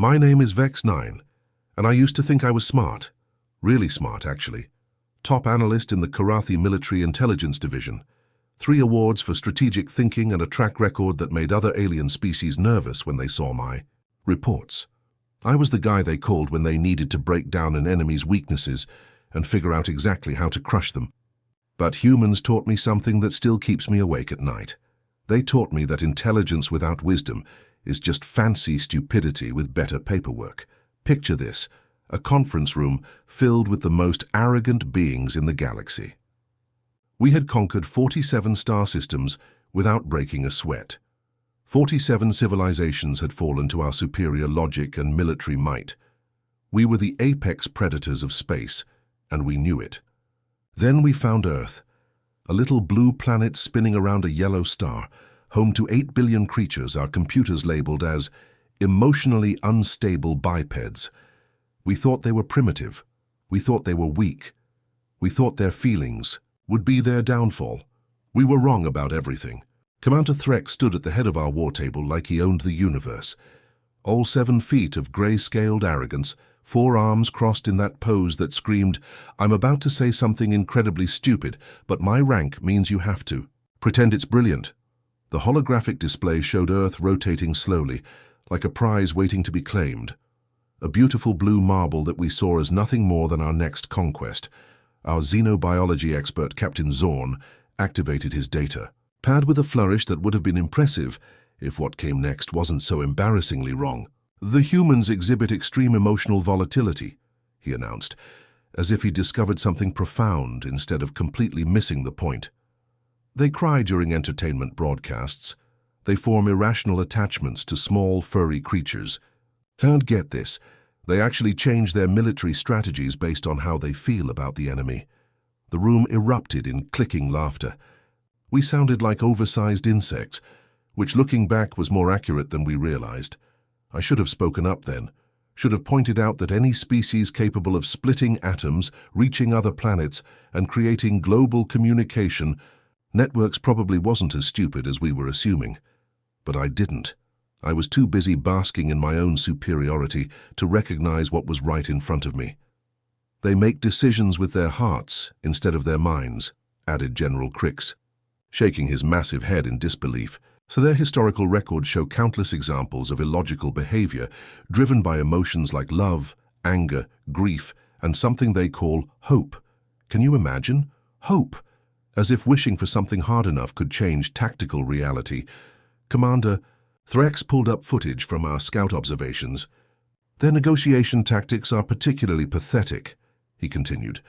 My name is Vex9, and I used to think I was smart. Really smart, actually. Top analyst in the Karathi Military Intelligence Division. 3 awards for strategic thinking and a track record that made other alien species nervous when they saw my reports. I was the guy they called when they needed to break down an enemy's weaknesses and figure out exactly how to crush them. But humans taught me something that still keeps me awake at night. They taught me that intelligence without wisdom is just fancy stupidity with better paperwork. Picture this, a conference room filled with the most arrogant beings in the galaxy. We had conquered 47 star systems without breaking a sweat. 47 civilizations had fallen to our superior logic and military might. We were the apex predators of space, and we knew it. Then we found Earth, a little blue planet spinning around a yellow star, home to 8 billion creatures our computers labeled as emotionally unstable bipeds. We thought they were primitive. We thought they were weak. We thought their feelings would be their downfall. We were wrong about everything. Commander Threx stood at the head of our war table like he owned the universe. All 7 feet of grey-scaled arrogance, 4 arms crossed in that pose that screamed, "I'm about to say something incredibly stupid, but my rank means you have to. Pretend it's brilliant." The holographic display showed Earth rotating slowly, like a prize waiting to be claimed. A beautiful blue marble that we saw as nothing more than our next conquest. Our xenobiology expert, Captain Zorn, activated his data. Pad with a flourish that would have been impressive if what came next wasn't so embarrassingly wrong. "The humans exhibit extreme emotional volatility," he announced, as if he discovered something profound instead of completely missing the point. "They cry during entertainment broadcasts. They form irrational attachments to small, furry creatures. And get this, they actually change their military strategies based on how they feel about the enemy." The room erupted in clicking laughter. We sounded like oversized insects, which looking back was more accurate than we realized. I should have spoken up then, should have pointed out that any species capable of splitting atoms, reaching other planets, and creating global communication networks probably wasn't as stupid as we were assuming. But I didn't. I was too busy basking in my own superiority to recognize what was right in front of me. "They make decisions with their hearts instead of their minds," added General Crix, shaking his massive head in disbelief. So their historical records show countless examples of illogical behavior driven by emotions like love, anger, grief, and something they call hope. Can you imagine? Hope! As if wishing for something hard enough could change tactical reality. Commander Threx pulled up footage from our scout observations. "Their negotiation tactics are particularly pathetic," he continued,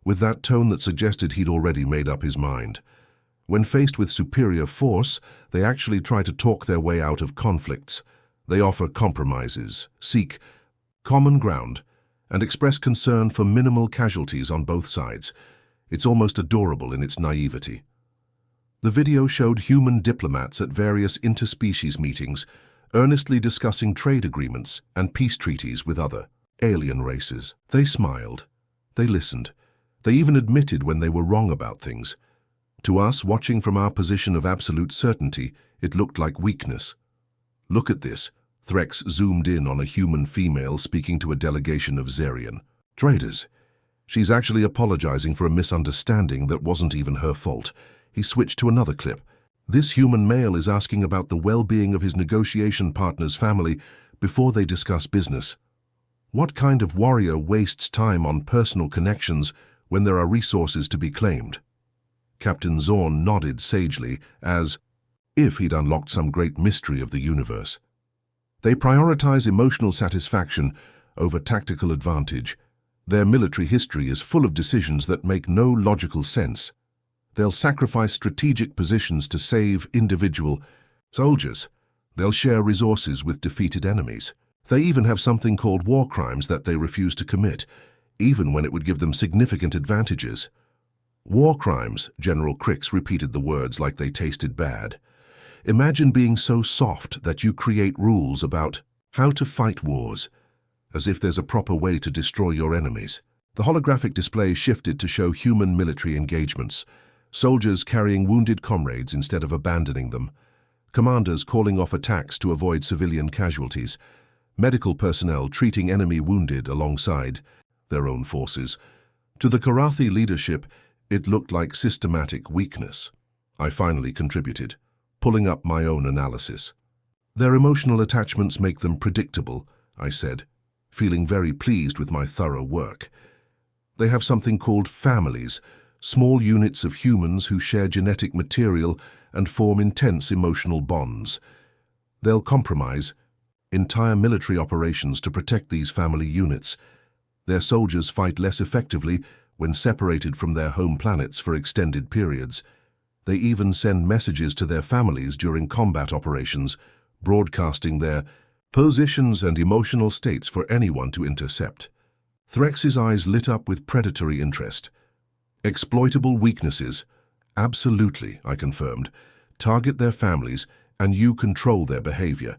with that tone that suggested he'd already made up his mind. "When faced with superior force, they actually try to talk their way out of conflicts. They offer compromises, seek common ground, and express concern for minimal casualties on both sides. It's almost adorable in its naivety." The video showed human diplomats at various interspecies meetings, earnestly discussing trade agreements and peace treaties with other alien races. They smiled. They listened. They even admitted when they were wrong about things. To us, watching from our position of absolute certainty, it looked like weakness. "Look at this." Threx zoomed in on a human female speaking to a delegation of Zerian traders. "She's actually apologizing for a misunderstanding that wasn't even her fault." He switched to another clip. "This human male is asking about the well-being of his negotiation partner's family before they discuss business. What kind of warrior wastes time on personal connections when there are resources to be claimed?" Captain Zorn nodded sagely, as if he'd unlocked some great mystery of the universe. "They prioritize emotional satisfaction over tactical advantage. Their military history is full of decisions that make no logical sense. They'll sacrifice strategic positions to save individual soldiers. They'll share resources with defeated enemies. They even have something called war crimes that they refuse to commit, even when it would give them significant advantages." "War crimes," General Crix repeated the words like they tasted bad. "Imagine being so soft that you create rules about how to fight wars, as if there's a proper way to destroy your enemies." The holographic display shifted to show human military engagements. Soldiers carrying wounded comrades instead of abandoning them. Commanders calling off attacks to avoid civilian casualties. medical personnel treating enemy wounded alongside their own forces. To the Karathi leadership, it looked like systematic weakness. I finally contributed, pulling up my own analysis. Their emotional attachments make them predictable, I said, feeling very pleased with my thorough work. They have something called families, small units of humans who share genetic material and form intense emotional bonds. They'll compromise entire military operations to protect these family units. Their soldiers fight less effectively when separated from their home planets for extended periods. They even send messages to their families during combat operations, broadcasting their positions and emotional states for anyone to intercept. Threx's eyes lit up with predatory interest. Exploitable weaknesses. Absolutely, I confirmed. Target their families, and you control their behavior.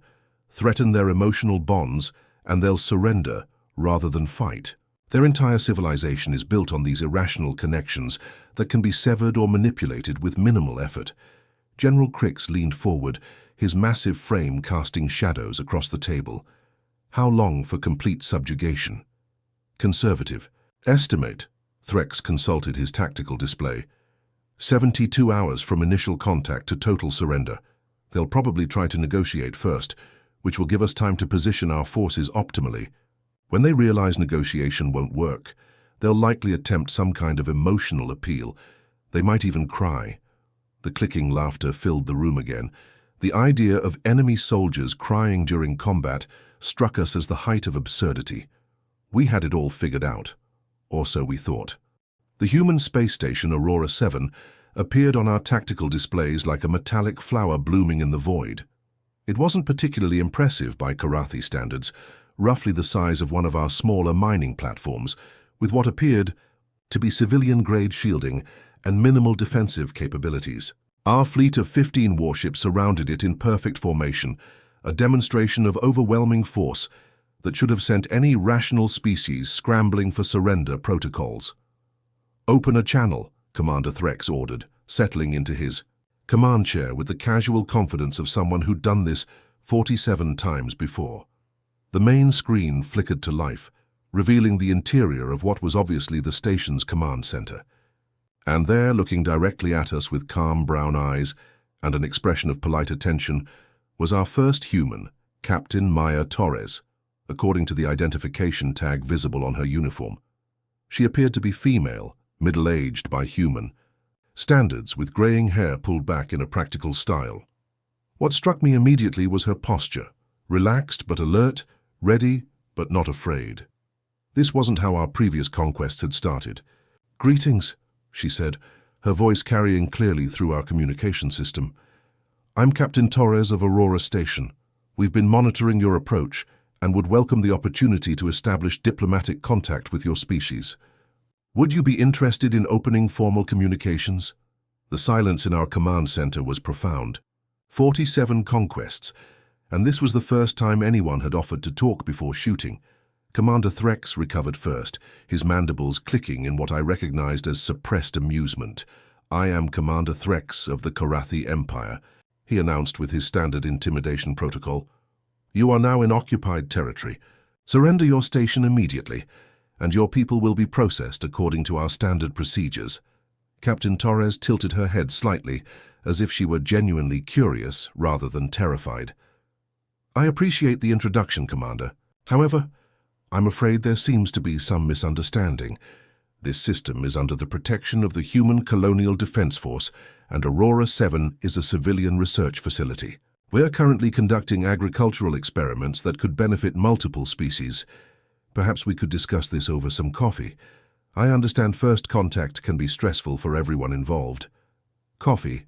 Threaten their emotional bonds, and they'll surrender rather than fight. Their entire civilization is built on these irrational connections that can be severed or manipulated with minimal effort. General Crix leaned forward, his massive frame casting shadows across the table. How long for complete subjugation? Conservative. Estimate. Threx consulted his tactical display. 72 hours from initial contact to total surrender. They'll probably try to negotiate first, which will give us time to position our forces optimally. When they realize negotiation won't work, they'll likely attempt some kind of emotional appeal. They might even cry. The clicking laughter filled the room again. The idea of enemy soldiers crying during combat struck us as the height of absurdity. We had it all figured out, or so we thought. The human space station Aurora 7 appeared on our tactical displays like a metallic flower blooming in the void. It wasn't particularly impressive by Karathi standards, roughly the size of one of our smaller mining platforms, with what appeared to be civilian-grade shielding and minimal defensive capabilities. Our fleet of 15 warships surrounded it in perfect formation, a demonstration of overwhelming force that should have sent any rational species scrambling for surrender protocols. "Open a channel," Commander Threx ordered, settling into his command chair with the casual confidence of someone who'd done this 47 times before. The main screen flickered to life, revealing the interior of what was obviously the station's command center. And there, looking directly at us with calm brown eyes and an expression of polite attention, was our first human, Captain Maya Torres, according to the identification tag visible on her uniform. She appeared to be female, middle-aged by human standards, with graying hair pulled back in a practical style. What struck me immediately was her posture, relaxed but alert, ready but not afraid. This wasn't how our previous conquests had started. "Greetings," she said, her voice carrying clearly through our communication system. "I'm Captain Torres of Aurora Station. We've been monitoring your approach and would welcome the opportunity to establish diplomatic contact with your species. Would you be interested in opening formal communications?" The silence in our command center was profound. 47 conquests, and this was the first time anyone had offered to talk before shooting. Commander Threx recovered first, his mandibles clicking in what I recognized as suppressed amusement. "I am Commander Threx of the Karathi Empire," he announced with his standard intimidation protocol. "You are now in occupied territory. Surrender your station immediately, and your people will be processed according to our standard procedures." Captain Torres tilted her head slightly, as if she were genuinely curious rather than terrified. "I appreciate the introduction, Commander. However, I'm afraid there seems to be some misunderstanding. This system is under the protection of the Human Colonial Defense Force, and Aurora 7 is a civilian research facility. We're currently conducting agricultural experiments that could benefit multiple species. Perhaps we could discuss this over some coffee. I understand first contact can be stressful for everyone involved." Coffee.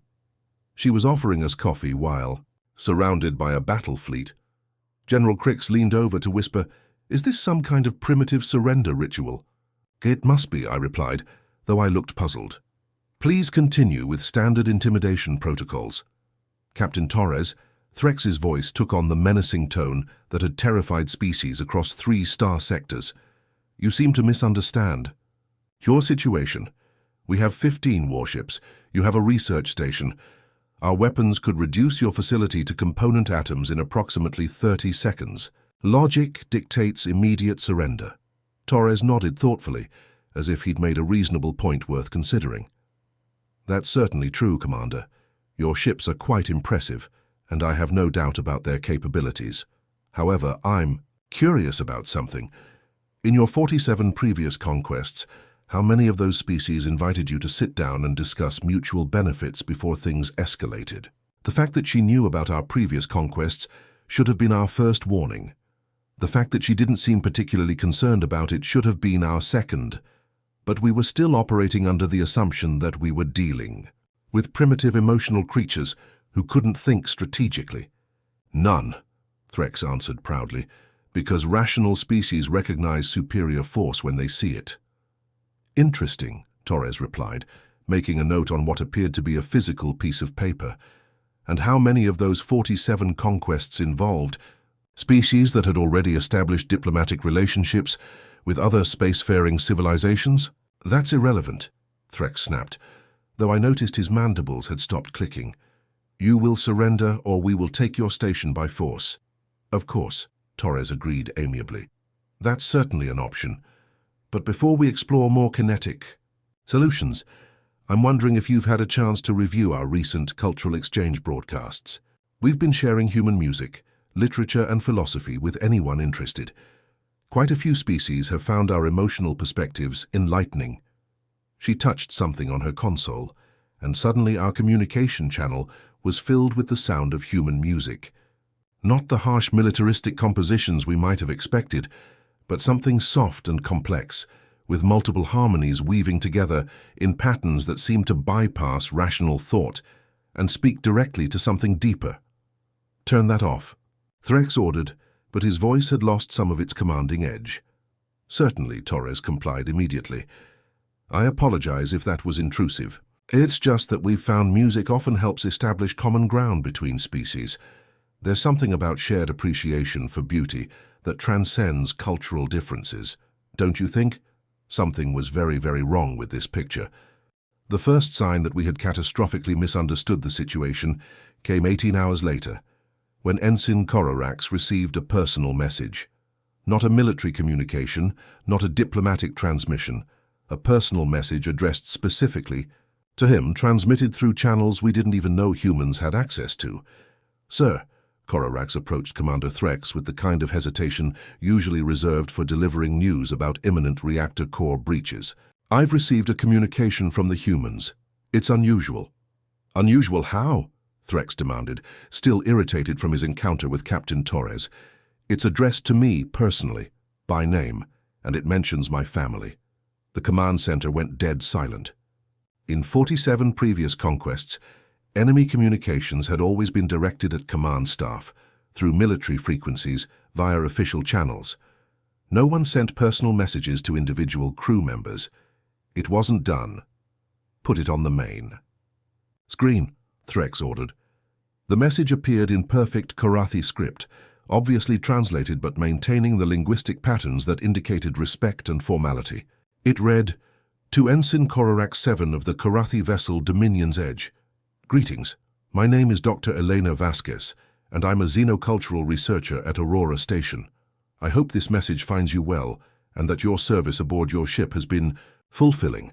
She was offering us coffee while surrounded by a battle fleet. General Crix leaned over to whisper, "Is this some kind of primitive surrender ritual?" "It must be," I replied, though I looked puzzled. "Please continue with standard intimidation protocols." Captain Torres, Threx's voice took on the menacing tone that had terrified species across 3 star sectors. "You seem to misunderstand. Your situation. We have 15 warships. You have a research station. Our weapons could reduce your facility to component atoms in approximately 30 seconds. Logic dictates immediate surrender. Torres nodded thoughtfully, as if he'd made a reasonable point worth considering. That's certainly true, Commander. Your ships are quite impressive, and I have no doubt about their capabilities. However, I'm curious about something. In your 47 previous conquests, how many of those species invited you to sit down and discuss mutual benefits before things escalated? The fact that she knew about our previous conquests should have been our first warning. The fact that she didn't seem particularly concerned about it should have been our second. But we were still operating under the assumption that we were dealing with primitive emotional creatures who couldn't think strategically. None, Threx answered proudly, because rational species recognize superior force when they see it. Interesting, Torres replied, making a note on what appeared to be a physical piece of paper. And how many of those 47 conquests involved species that had already established diplomatic relationships with other spacefaring civilizations? That's irrelevant, Threx snapped, though I noticed his mandibles had stopped clicking. You will surrender or we will take your station by force. Of course, Torres agreed amiably. That's certainly an option. But before we explore more kinetic solutions, I'm wondering if you've had a chance to review our recent cultural exchange broadcasts. We've been sharing human music, literature and philosophy with anyone interested. Quite a few species have found our emotional perspectives enlightening. She touched something on her console, and suddenly our communication channel was filled with the sound of human music. Not the harsh militaristic compositions we might have expected, but something soft and complex, with multiple harmonies weaving together in patterns that seem to bypass rational thought and speak directly to something deeper. Turn that off, Threx ordered, but his voice had lost some of its commanding edge. Certainly, Torres complied immediately. I apologize if that was intrusive. It's just that we've found music often helps establish common ground between species. There's something about shared appreciation for beauty that transcends cultural differences. Don't you think? Something was very, very wrong with this picture. The first sign that we had catastrophically misunderstood the situation came 18 hours later, when Ensign Cororax received a personal message. Not a military communication, not a diplomatic transmission, a personal message addressed specifically to him, transmitted through channels we didn't even know humans had access to. Sir, Cororax approached Commander Threx with the kind of hesitation usually reserved for delivering news about imminent reactor core breaches. I've received a communication from the humans. It's unusual. Unusual how? Threx demanded, still irritated from his encounter with Captain Torres. It's addressed to me personally, by name, and it mentions my family. The command center went dead silent. In 47 previous conquests, enemy communications had always been directed at command staff, through military frequencies, via official channels. No one sent personal messages to individual crew members. It wasn't done. Put it on the main screen, Threx ordered. The message appeared in perfect Karathi script, obviously translated but maintaining the linguistic patterns that indicated respect and formality. It read, To Ensign Cororax 7 of the Karathi vessel Dominion's Edge. Greetings. My name is Dr. Elena Vasquez, and I'm a xenocultural researcher at Aurora Station. I hope this message finds you well, and that your service aboard your ship has been fulfilling.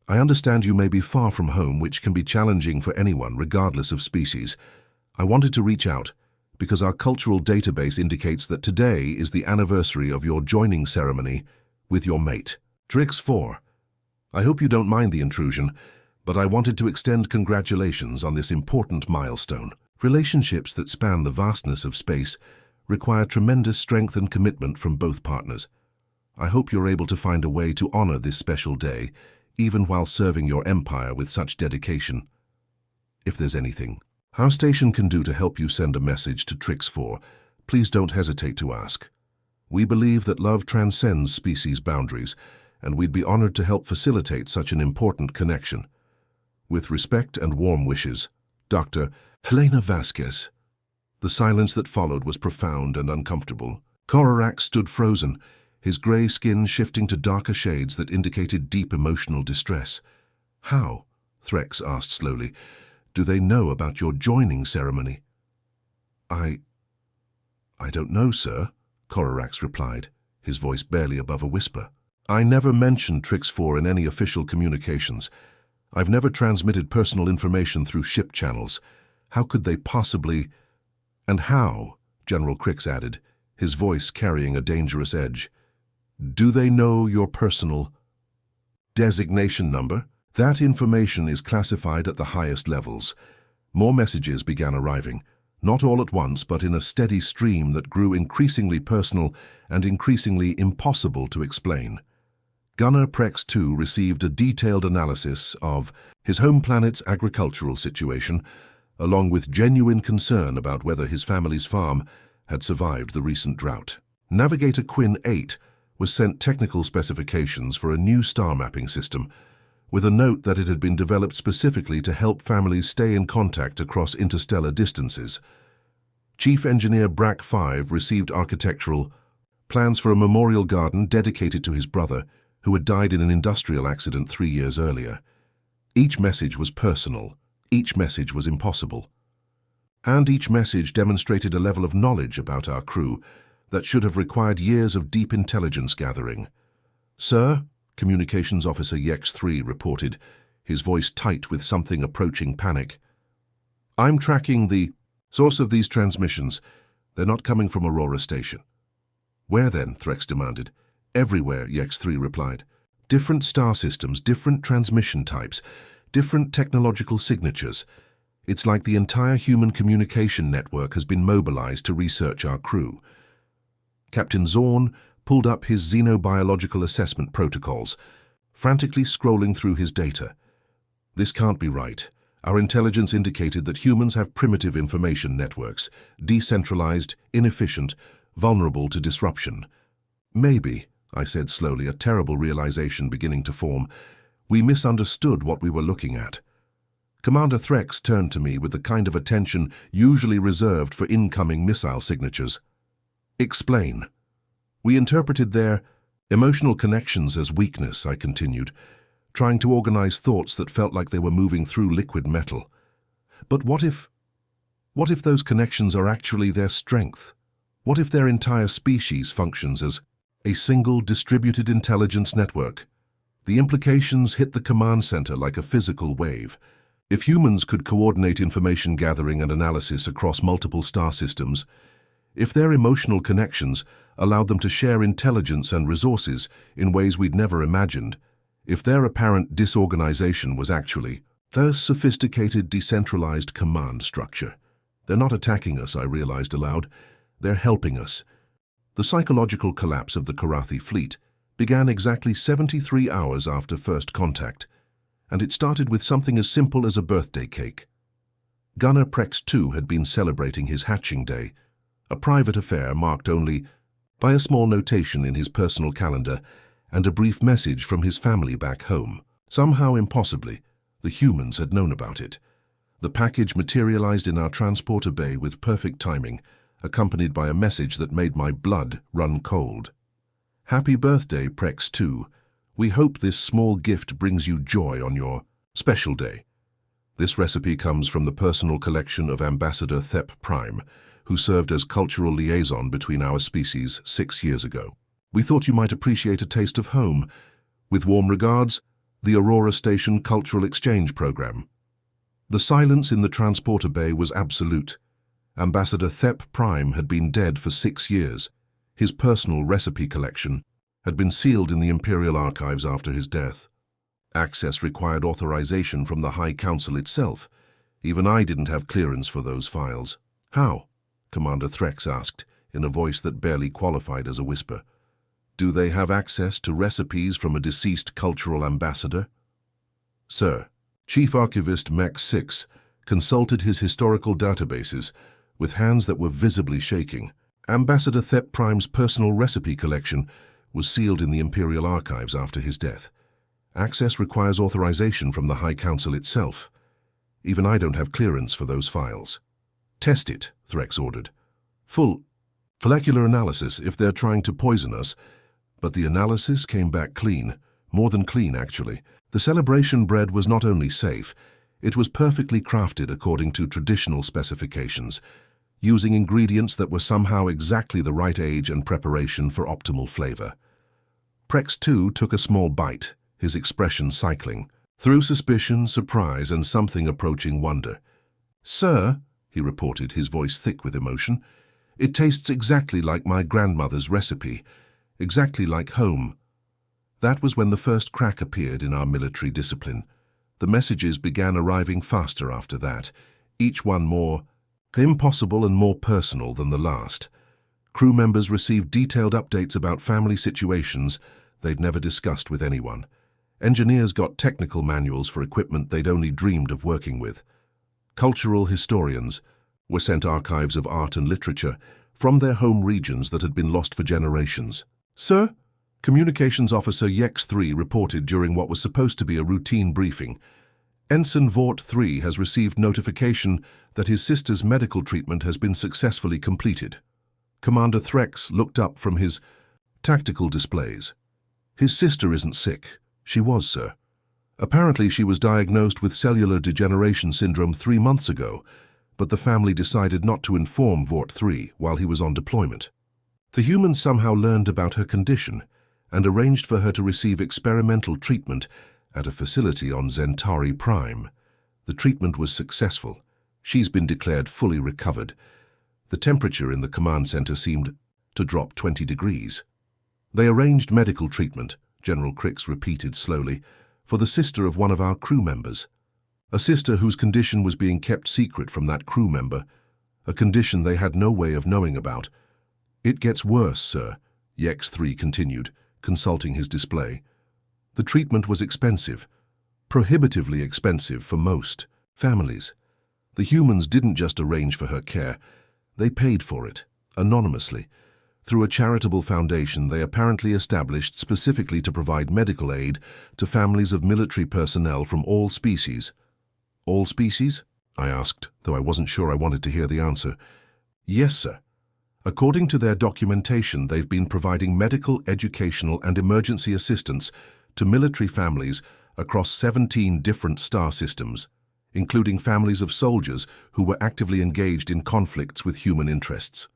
I understand you may be far from home, which can be challenging for anyone, regardless of species. I wanted to reach out, because our cultural database indicates that today is the anniversary of your joining ceremony with your mate, Trix 4. I hope you don't mind the intrusion, but I wanted to extend congratulations on this important milestone. Relationships that span the vastness of space require tremendous strength and commitment from both partners. I hope you're able to find a way to honor this special day, even while serving your empire with such dedication. If there's anything our station can do to help you send a message to Trix 4, please don't hesitate to ask. We believe that love transcends species boundaries, and we'd be honored to help facilitate such an important connection. With respect and warm wishes, Dr. Helena Vasquez. The silence that followed was profound and uncomfortable. Cororax stood frozen, his gray skin shifting to darker shades that indicated deep emotional distress. How? Threx asked slowly. Do they know about your joining ceremony? I don't know, sir, Corax replied, his voice barely above a whisper. I never mentioned Trix 4 in any official communications. I've never transmitted personal information through ship channels. How could they possibly— And how, General Crix added, his voice carrying a dangerous edge. Do they know your personal designation number? That information is classified at the highest levels. More messages began arriving, not all at once, but in a steady stream that grew increasingly personal and increasingly impossible to explain. Gunner Prex 2 received a detailed analysis of his home planet's agricultural situation, along with genuine concern about whether his family's farm had survived the recent drought. Navigator Quinn 8 was sent technical specifications for a new star mapping system, with a note that it had been developed specifically to help families stay in contact across interstellar distances. Chief Engineer Brack 5 received architectural plans for a memorial garden dedicated to his brother, who had died in an industrial accident 3 years earlier. Each message was personal, each message was impossible. And each message demonstrated a level of knowledge about our crew that should have required years of deep intelligence gathering. Sir, Communications Officer Yex-3 reported, his voice tight with something approaching panic. I'm tracking the source of these transmissions. They're not coming from Aurora Station. Where then? Threx demanded. Everywhere, Yex-3 replied. Different star systems, different transmission types, different technological signatures. It's like the entire human communication network has been mobilized to research our crew. Captain Zorn pulled up his xenobiological assessment protocols, frantically scrolling through his data. This can't be right. Our intelligence indicated that humans have primitive information networks, decentralized, inefficient, vulnerable to disruption. Maybe, I said slowly, a terrible realization beginning to form. We misunderstood what we were looking at. Commander Threx turned to me with the kind of attention usually reserved for incoming missile signatures. Explain. We interpreted their emotional connections as weakness, I continued, trying to organize thoughts that felt like they were moving through liquid metal. But what if those connections are actually their strength? What if their entire species functions as a single distributed intelligence network? The implications hit the command center like a physical wave. If humans could coordinate information gathering and analysis across multiple star systems, if their emotional connections allowed them to share intelligence and resources in ways we'd never imagined, if their apparent disorganization was actually their sophisticated decentralized command structure. They're not attacking us, I realized aloud. They're helping us. The psychological collapse of the Karathi fleet began exactly 73 hours after first contact, and it started with something as simple as a birthday cake. Gunner Prex 2 had been celebrating his hatching day, a private affair marked only by a small notation in his personal calendar and a brief message from his family back home. Somehow, impossibly, the humans had known about it. The package materialized in our transporter bay with perfect timing, accompanied by a message that made my blood run cold. Happy birthday, Prex 2. We hope this small gift brings you joy on your special day. This recipe comes from the personal collection of Ambassador Thep Prime, who served as cultural liaison between our species 6 years ago. We thought you might appreciate a taste of home. With warm regards, the Aurora Station Cultural Exchange Program. The silence in the transporter bay was absolute. Ambassador Thep Prime had been dead for 6 years. His personal recipe collection had been sealed in the Imperial Archives after his death. Access required authorization from the High Council itself. Even I didn't have clearance for those files. How? Commander Threx asked, in a voice that barely qualified as a whisper. Do they have access to recipes from a deceased cultural ambassador? Sir, Chief Archivist Max 6 consulted his historical databases with hands that were visibly shaking. Ambassador Thep Prime's personal recipe collection was sealed in the Imperial Archives after his death. Access requires authorization from the High Council itself. Even I don't have clearance for those files. Test it, Threx ordered. Full molecular analysis if they're trying to poison us. But the analysis came back clean, more than clean actually. The celebration bread was not only safe, it was perfectly crafted according to traditional specifications, using ingredients that were somehow exactly the right age and preparation for optimal flavor. Prex 2 took a small bite, his expression cycling, through suspicion, surprise, and something approaching wonder. "Sir," he reported, his voice thick with emotion, "it tastes exactly like my grandmother's recipe, exactly like home." That was when the first crack appeared in our military discipline. The messages began arriving faster after that, each one more impossible and more personal than the last. Crew members received detailed updates about family situations they'd never discussed with anyone. Engineers got technical manuals for equipment they'd only dreamed of working with. Cultural historians were sent archives of art and literature from their home regions that had been lost for generations. "Sir," Communications Officer YX-3 reported during what was supposed to be a routine briefing, "Ensign Vought 3 has received notification that his sister's medical treatment has been successfully completed." Commander Threx looked up from his tactical displays. "His sister isn't sick." "She was, sir. Apparently she was diagnosed with cellular degeneration syndrome 3 months ago, but the family decided not to inform Vought 3 while he was on deployment. The humans somehow learned about her condition and arranged for her to receive experimental treatment at a facility on Zentari Prime. The treatment was successful. She's been declared fully recovered. The temperature in the command center seemed to drop 20 degrees. They arranged medical treatment," General Crix repeated slowly, "for the sister of one of our crew members. A sister whose condition was being kept secret from that crew member, a condition they had no way of knowing about. It gets worse, sir," YX-3 continued, consulting his display. "The treatment was expensive, prohibitively expensive for most families. The humans didn't just arrange for her care, they paid for it, anonymously, through a charitable foundation they apparently established specifically to provide medical aid to families of military personnel from all species." "All species?" I asked, though I wasn't sure I wanted to hear the answer. "Yes, sir. According to their documentation, they've been providing medical, educational, and emergency assistance to military families across 17 different star systems, including families of soldiers who were actively engaged in conflicts with human interests."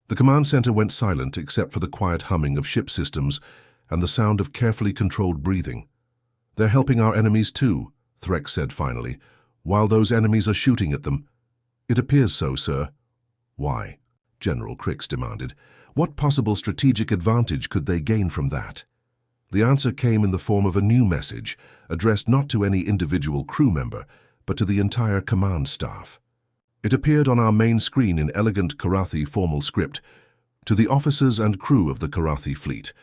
The command center went silent except for the quiet humming of ship systems and the sound of carefully controlled breathing. "They're helping our enemies too," Threx said finally, "while those enemies are shooting at them." "It appears so, sir." "Why?" General Crix demanded. "What possible strategic advantage could they gain from that?" The answer came in the form of a new message, addressed not to any individual crew member, but to the entire command staff. It appeared on our main screen in elegant Karathi formal script. "To the officers and crew of the Karathi fleet,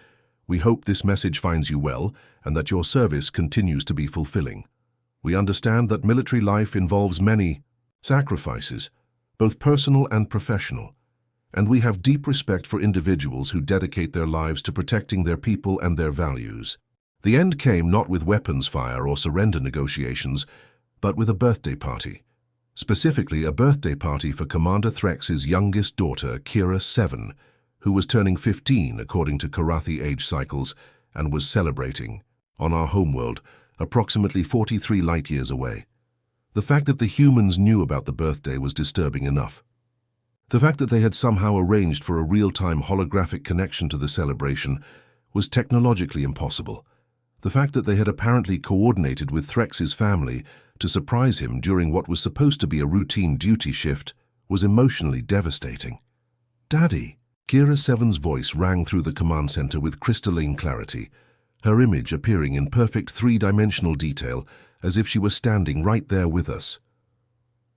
we hope this message finds you well and that your service continues to be fulfilling. We understand that military life involves many sacrifices, both personal and professional, and we have deep respect for individuals who dedicate their lives to protecting their people and their values. The end came not with weapons fire or surrender negotiations, but with a birthday party. Specifically, a birthday party for Commander Threx's youngest daughter, Kira 7, who was turning 15 according to Karathi age cycles and was celebrating, on our homeworld, approximately 43 light-years away. The fact that the humans knew about the birthday was disturbing enough. The fact that they had somehow arranged for a real-time holographic connection to the celebration was technologically impossible. The fact that they had apparently coordinated with Threx's family to surprise him during what was supposed to be a routine duty shift was emotionally devastating. "Daddy!" Kira 7's voice rang through the command center with crystalline clarity, her image appearing in perfect three-dimensional detail as if she were standing right there with us.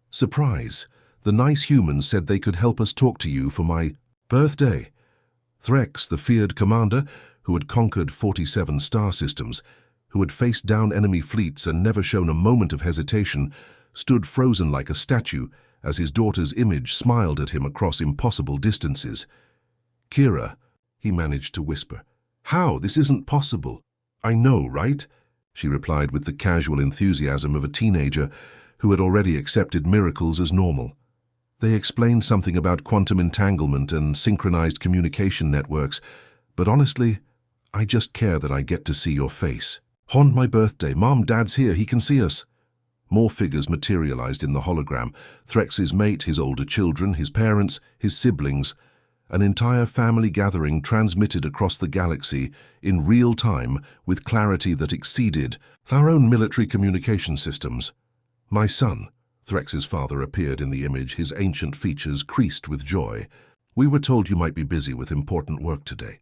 "Surprise! The nice humans said they could help us talk to you for my birthday." Threx, the feared commander, who had conquered 47 star systems, who had faced down enemy fleets and never shown a moment of hesitation, stood frozen like a statue as his daughter's image smiled at him across impossible distances. "Kira," he managed to whisper. "How? This isn't possible." "I know, right?" she replied with the casual enthusiasm of a teenager who had already accepted miracles as normal. "They explained something about quantum entanglement and synchronized communication networks, but honestly, I just care that I get to see your face." "On my birthday, Mom, Dad's here, he can see us." More figures materialized in the hologram. Threx's mate, his older children, his parents, his siblings. An entire family gathering transmitted across the galaxy in real time with clarity that exceeded our own military communication systems. My son, Threx's father appeared in the image, his ancient features creased with joy. We were told you might be busy with important work today.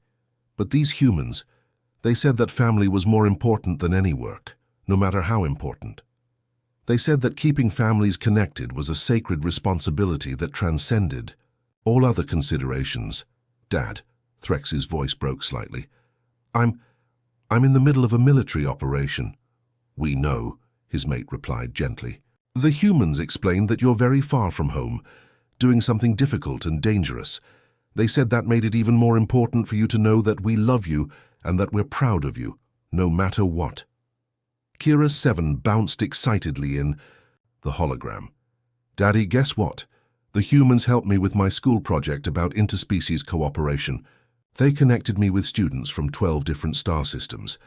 But these humans, they said that family was more important than any work, no matter how important. They said that keeping families connected was a sacred responsibility that transcended all other considerations. Dad, Threx's voice broke slightly. I'm in the middle of a military operation. We know, his mate replied gently. The humans explained that you're very far from home, doing something difficult and dangerous. They said that made it even more important for you to know that we love you and that we're proud of you, no matter what. Kira 7 bounced excitedly in the hologram. Daddy, guess what? The humans helped me with my school project about interspecies cooperation. They connected me with students from 12 different star systems,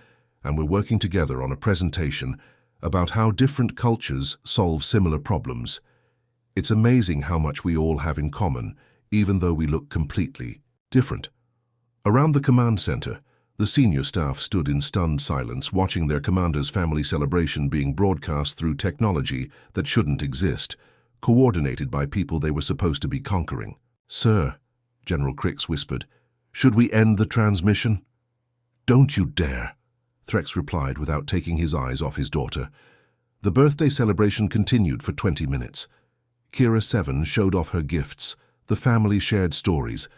and we're working together on a presentation about how different cultures solve similar problems. It's amazing how much we all have in common, even though we look completely different. Around the command center, the senior staff stood in stunned silence, watching their commander's family celebration being broadcast through technology that shouldn't exist, coordinated by people they were supposed to be conquering. Sir, General Crix whispered, should we end the transmission? Don't you dare, Threx replied without taking his eyes off his daughter. The birthday celebration continued for 20 minutes. Kira 7 showed off her gifts. The family shared stories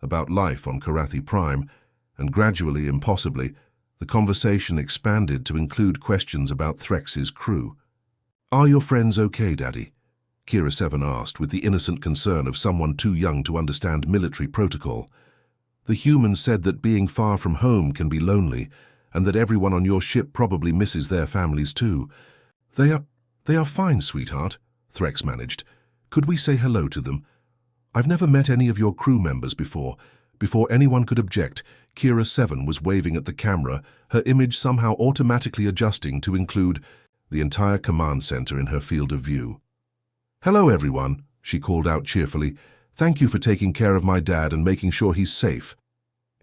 about life on Karathi Prime, and gradually, impossibly, the conversation expanded to include questions about Threx's crew. Are your friends okay, Daddy? Kira 7 asked with the innocent concern of someone too young to understand military protocol. The humans said that being far from home can be lonely, and that everyone on your ship probably misses their families too. They are fine, sweetheart, Threx managed. Could we say hello to them? I've never met any of your crew members before. Before anyone could object, Kira 7 was waving at the camera, her image somehow automatically adjusting to include the entire command center in her field of view. Hello, everyone, she called out cheerfully. Thank you for taking care of my dad and making sure he's safe.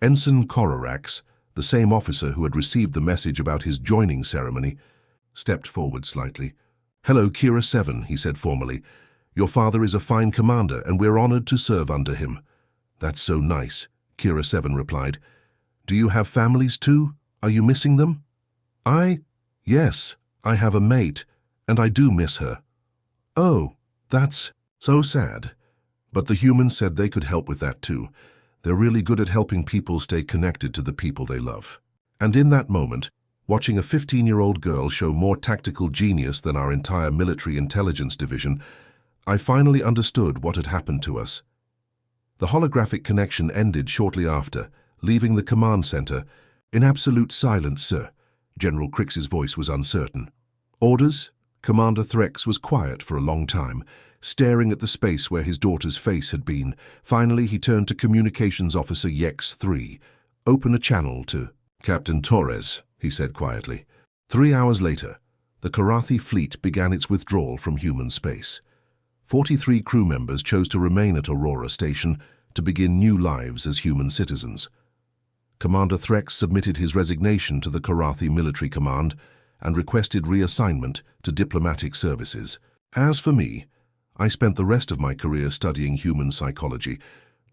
Ensign Cororax, the same officer who had received the message about his joining ceremony, stepped forward slightly. Hello, Kira 7, he said formally. Your father is a fine commander, and we're honored to serve under him. That's so nice, Kira 7 replied. Do you have families too? Are you missing them? Yes, I have a mate, and I do miss her. Oh, that's so sad. But the humans said they could help with that too. They're really good at helping people stay connected to the people they love. And in that moment, watching a 15-year-old girl show more tactical genius than our entire military intelligence division, I finally understood what had happened to us. The holographic connection ended shortly after, leaving the command center in absolute silence, sir. General Crix's voice was uncertain. Orders? Commander Threx was quiet for a long time, staring at the space where his daughter's face had been. Finally, he turned to Communications Officer Yex 3. Open a channel to Captain Torres, he said quietly. 3 hours later, the Karathi fleet began its withdrawal from human space. 43 crew members chose to remain at Aurora Station to begin new lives as human citizens. Commander Threx submitted his resignation to the Karathi Military Command and requested reassignment to diplomatic services. As for me, I spent the rest of my career studying human psychology,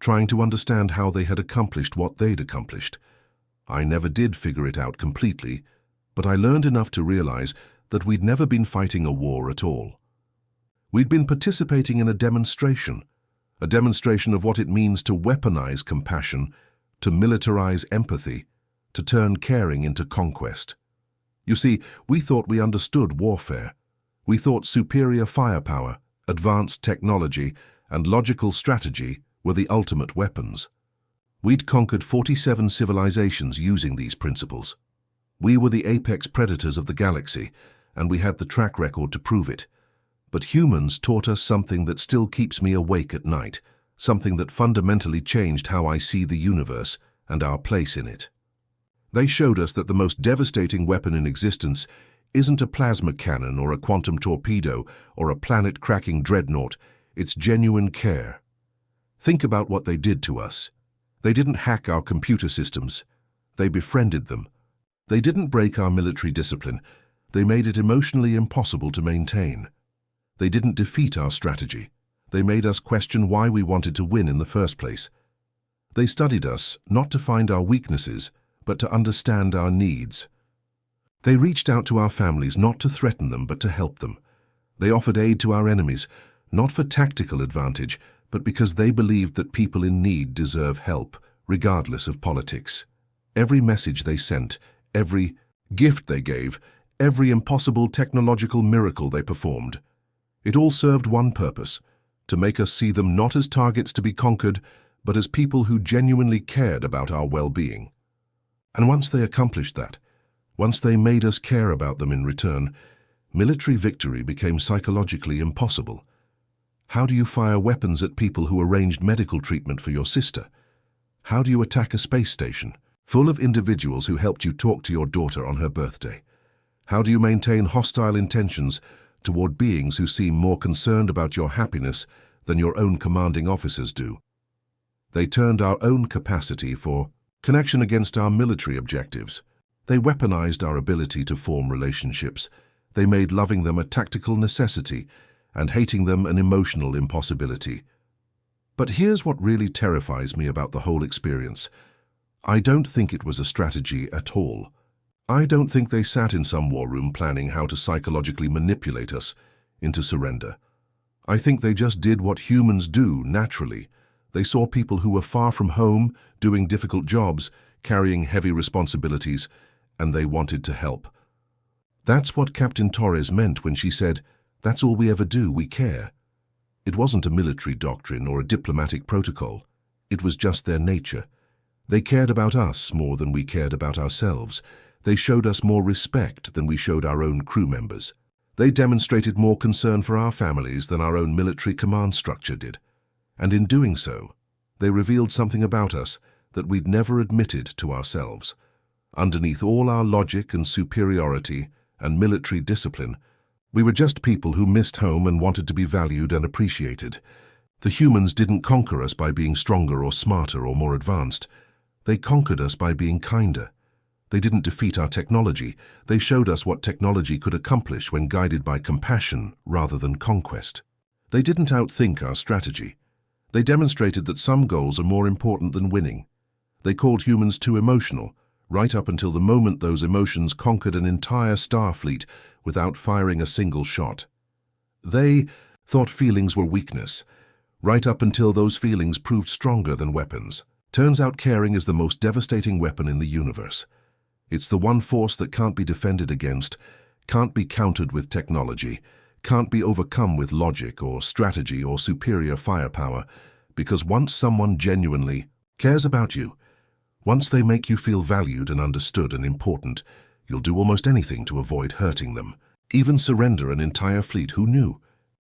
trying to understand how they had accomplished what they'd accomplished. I never did figure it out completely, but I learned enough to realize that we'd never been fighting a war at all. We'd been participating in a demonstration of what it means to weaponize compassion, to militarize empathy, to turn caring into conquest. You see, we thought we understood warfare. We thought superior firepower, advanced technology, and logical strategy were the ultimate weapons. We'd conquered 47 civilizations using these principles. We were the apex predators of the galaxy, and we had the track record to prove it. But humans taught us something that still keeps me awake at night, something that fundamentally changed how I see the universe and our place in it. They showed us that the most devastating weapon in existence isn't a plasma cannon or a quantum torpedo or a planet-cracking dreadnought. It's genuine care. Think about what they did to us. They didn't hack our computer systems. They befriended them. They didn't break our military discipline. They made it emotionally impossible to maintain. They didn't defeat our strategy. They made us question why we wanted to win in the first place. They studied us not to find our weaknesses, but to understand our needs. They reached out to our families not to threaten them, but to help them. They offered aid to our enemies, not for tactical advantage, but because they believed that people in need deserve help, regardless of politics. Every message they sent, every gift they gave, every impossible technological miracle they performed, it all served one purpose: to make us see them not as targets to be conquered, but as people who genuinely cared about our well-being. And once they accomplished that, once they made us care about them in return, military victory became psychologically impossible. How do you fire weapons at people who arranged medical treatment for your sister? How do you attack a space station full of individuals who helped you talk to your daughter on her birthday? How do you maintain hostile intentions toward beings who seem more concerned about your happiness than your own commanding officers do? They turned our own capacity for connection against our military objectives. They weaponized our ability to form relationships. They made loving them a tactical necessity and hating them an emotional impossibility. But here's what really terrifies me about the whole experience. I don't think it was a strategy at all. I don't think they sat in some war room planning how to psychologically manipulate us into surrender. I think they just did what humans do naturally. They saw people who were far from home, doing difficult jobs, carrying heavy responsibilities, and they wanted to help. That's what Captain Torres meant when she said, "That's all we ever do, we care." It wasn't a military doctrine or a diplomatic protocol. It was just their nature. They cared about us more than we cared about ourselves. They showed us more respect than we showed our own crew members. They demonstrated more concern for our families than our own military command structure did. And in doing so, they revealed something about us that we'd never admitted to ourselves. Underneath all our logic and superiority and military discipline, we were just people who missed home and wanted to be valued and appreciated. The humans didn't conquer us by being stronger or smarter or more advanced. They conquered us by being kinder. They didn't defeat our technology. They showed us what technology could accomplish when guided by compassion rather than conquest. They didn't outthink our strategy. They demonstrated that some goals are more important than winning. They called humans too emotional, right up until the moment those emotions conquered an entire star fleet without firing a single shot. They thought feelings were weakness, right up until those feelings proved stronger than weapons. Turns out caring is the most devastating weapon in the universe. It's the one force that can't be defended against, can't be countered with technology, can't be overcome with logic or strategy or superior firepower, because once someone genuinely cares about you, once they make you feel valued and understood and important, you'll do almost anything to avoid hurting them. Even surrender an entire fleet. Who knew?